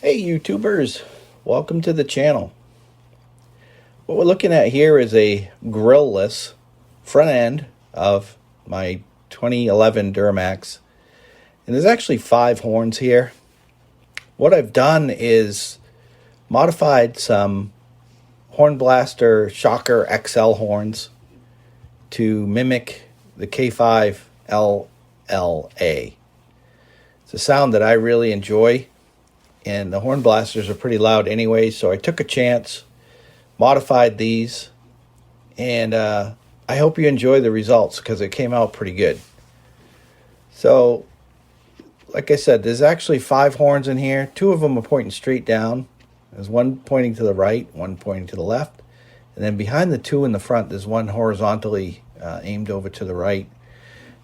Hey YouTubers, welcome to the channel. What we're looking at here is a grill-less front end of my 2011 Duramax. And there's actually 5 horns here. What I've done is modified some Hornblaster Shocker XL horns to mimic the K5LLA. It's a sound that I really enjoy, and the Hornblasters are pretty loud anyway, so I took a chance, modified these, and I hope you enjoy the results because it came out pretty good. So, like I said, there's actually 5 horns in here. 2 of them are pointing straight down. There's one pointing to the right, one pointing to the left. And then behind the 2 in the front, there's one horizontally aimed over to the right.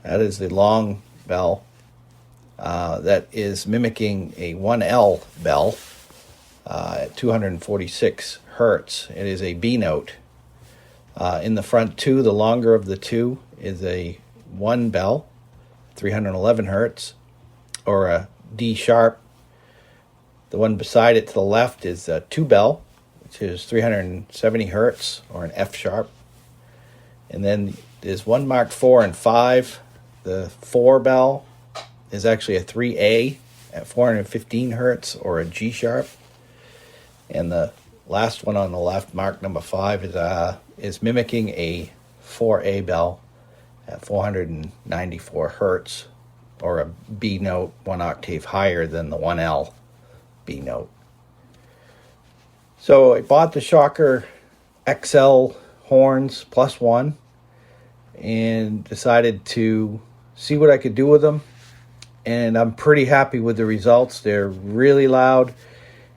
That is the long bell. That is mimicking a 1L bell at 246 hertz. It is a B note. In the front 2, the longer of the 2 is a 1 bell, 311 hertz, or a D sharp. The one beside it to the left is a 2 bell, which is 370 hertz, or an F sharp. And then there's one marked 4 and 5. The 4 bell is actually a 3A at 415 hertz, or a G sharp. And the last one on the left, marked number 5, is mimicking a 4A bell at 494 hertz, or a B note 1 octave higher than the 1L B note. So I bought the Shocker XL horns plus 1 and decided to see what I could do with them. And I'm pretty happy with the results. They're really loud,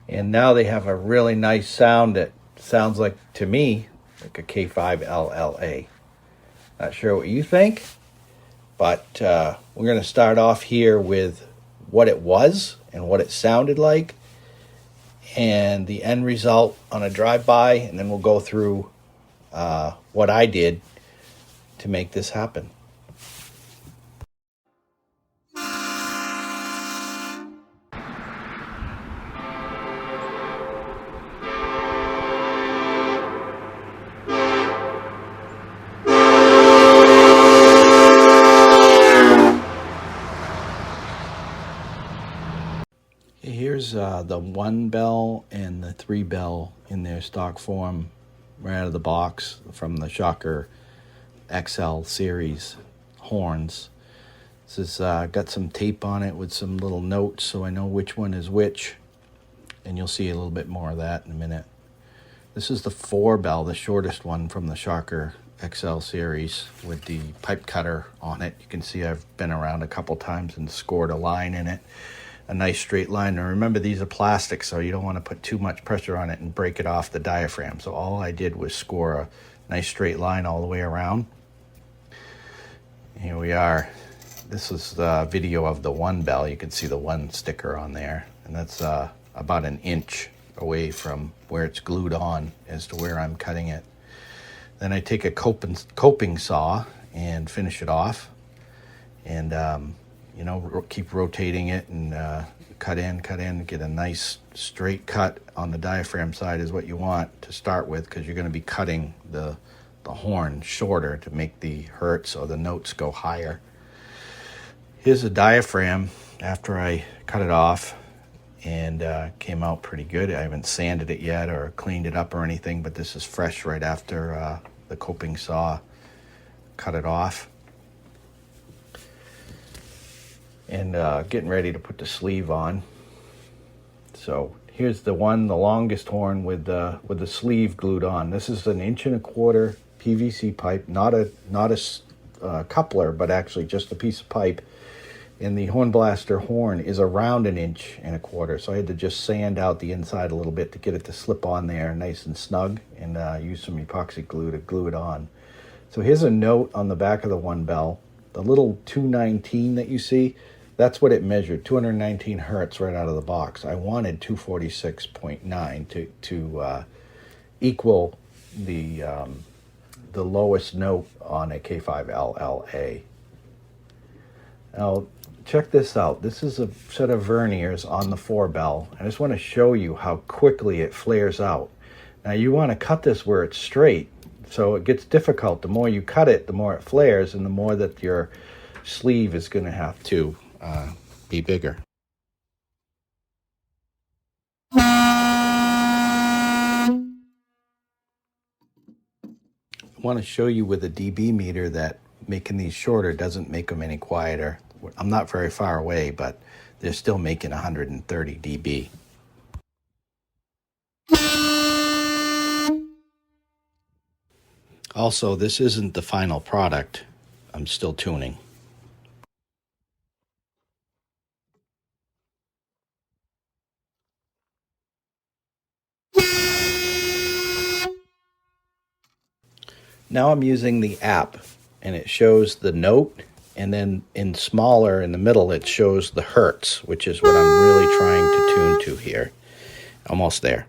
and now they have a really nice sound that sounds like, to me, like a K5LLA. Not sure what you think, but we're going to start off here with what it was and what it sounded like and the end result on a drive-by, and then we'll go through what I did to make this happen. Here's the 1 bell and the 3 bell in their stock form right out of the box from the Shocker XL series horns. This has got some tape on it with some little notes so I know which one is which, and you'll see a little bit more of that in a minute. This is the 4 bell, the shortest one from the Shocker XL series, with the pipe cutter on it. You can see I've been around a couple times and scored a line in it. A nice straight line. Now remember, these are plastic, so you don't want to put too much pressure on it and break it off the diaphragm. So all I did was score a nice straight line all the way around. Here we are. This is the video of the 1 bell. You can see the 1 sticker on there, and that's about an inch away from where it's glued on as to where I'm cutting it. Then I take a coping saw and finish it off, and keep rotating it and cut in, get a nice straight cut on the diaphragm side is what you want to start with, because you're going to be cutting the horn shorter to make the hertz or the notes go higher. Here's the diaphragm after I cut it off, and came out pretty good. I haven't sanded it yet or cleaned it up or anything, but this is fresh right after the coping saw cut it off. And getting ready to put the sleeve on. So here's the longest horn with the sleeve glued on. This is an 1.25 inch PVC pipe, not a coupler, but actually just a piece of pipe. And the Hornblaster horn is around 1.25 inches, so I had to just sand out the inside a little bit to get it to slip on there nice and snug, and use some epoxy glue to glue it on. So here's a note on the back of the 1 bell. The little 219 that you see, that's what it measured, 219 hertz right out of the box. I wanted 246.9 to equal the lowest note on a K5LLA. Now, check this out. This is a set of verniers on the 4-bell. I just want to show you how quickly it flares out. Now you want to cut this where it's straight, so it gets difficult. The more you cut it, the more it flares, and the more that your sleeve is going to have to be bigger. I want to show you with a dB meter that making these shorter doesn't make them any quieter. I'm not very far away, but they're still making 130 dB. Also, this isn't the final product. I'm still tuning. Now I'm using the app, and it shows the note, and then in smaller in the middle it shows the hertz, which is what I'm really trying to tune to here. Almost there.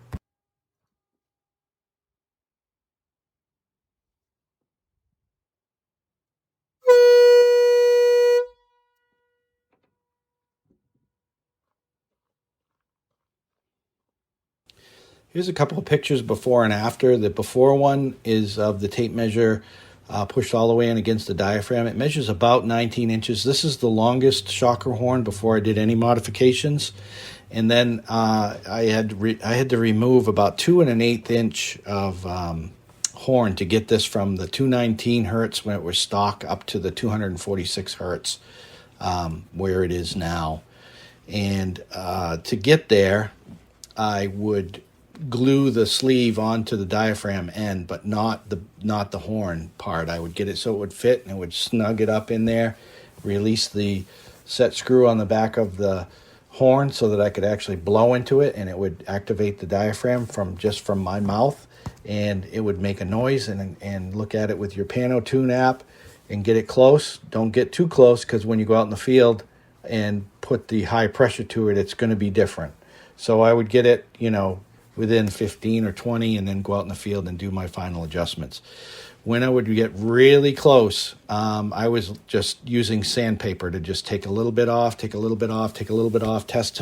Here's a couple of pictures before and after. The before one is of the tape measure pushed all the way in against the diaphragm. It measures about 19 inches. This is the longest shocker horn before I did any modifications. And then I had to remove about 2 1/8 inch of horn to get this from the 219 hertz when it was stock up to the 246 hertz where it is now. And to get there, I would glue the sleeve onto the diaphragm end, but not the horn part. I would get it so it would fit, and it would snug it up in there, release the set screw on the back of the horn so that I could actually blow into it, and it would activate the diaphragm from my mouth, and it would make a noise. And look at it with your Pano Tune app and get it close. Don't get too close, because when you go out in the field and put the high pressure to it, it's going to be different. So I would get it, within 15 or 20, and then go out in the field and do my final adjustments. When I would get really close, I was just using sandpaper to just take a little bit off, take a little bit off, take a little bit off, test,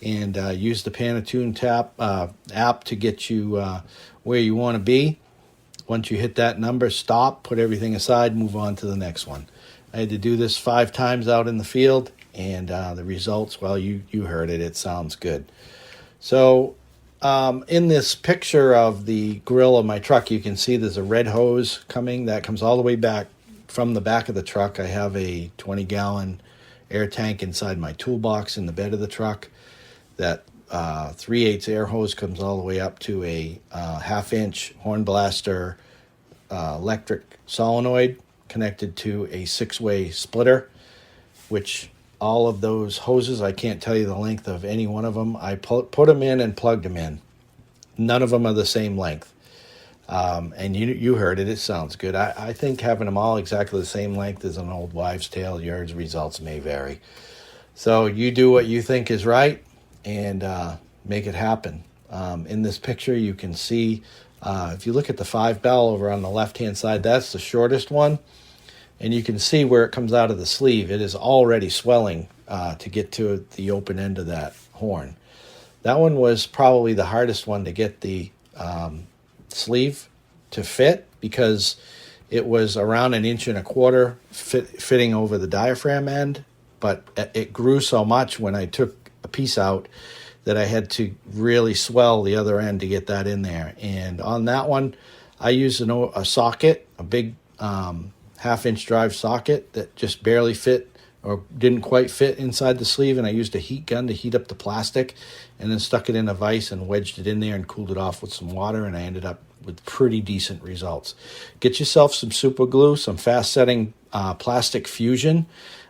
and use the Pano Tune app to get you where you want to be. Once you hit that number, stop, put everything aside, move on to the next one. I had to do this 5 times out in the field, and the results, well, you heard it. It sounds good. So in this picture of the grill of my truck, you can see there's a red hose coming that comes all the way back from the back of the truck. I have a 20-gallon air tank inside my toolbox in the bed of the truck. That 3/8 air hose comes all the way up to a 1/2-inch Hornblaster electric solenoid connected to a 6-way splitter, which all of those hoses, I can't tell you the length of any one of them. I put them in and plugged them in. None of them are the same length. And you heard it. It sounds good. I think having them all exactly the same length is an old wives' tale. Your results may vary. So you do what you think is right and make it happen. In this picture, you can see, if you look at the 5-bell over on the left-hand side, that's the shortest one. And you can see where it comes out of the sleeve. It is already swelling to get to the open end of that horn. That one was probably the hardest one to get the sleeve to fit, because it was around 1.25 inches fitting over the diaphragm end, but it grew so much when I took a piece out that I had to really swell the other end to get that in there. And on that one, I used a socket, a big 1/2-inch drive socket that just barely fit or didn't quite fit inside the sleeve, and I used a heat gun to heat up the plastic, and then stuck it in a vise and wedged it in there and cooled it off with some water, and I ended up with pretty decent results. Get yourself some super glue, some fast setting plastic fusion.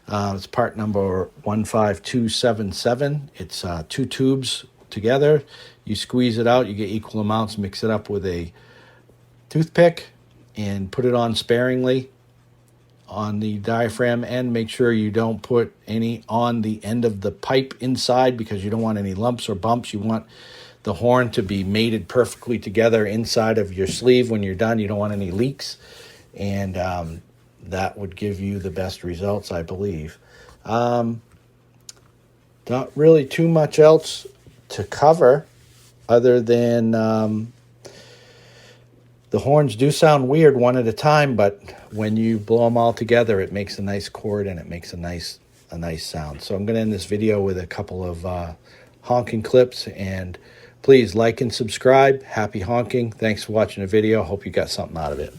It's part number 15277. It's 2 tubes together. You squeeze it out, you get equal amounts, mix it up with a toothpick and put it on sparingly on the diaphragm end. Make sure you don't put any on the end of the pipe inside, because you don't want any lumps or bumps. You want the horn to be mated perfectly together inside of your sleeve when you're done. You don't want any leaks, and that would give you the best results, I believe. Not really too much else to cover other than the horns do sound weird one at a time, but when you blow them all together, it makes a nice chord and it makes a nice sound. So I'm going to end this video with a couple of honking clips, and please like and subscribe. Happy honking. Thanks for watching the video. Hope you got something out of it.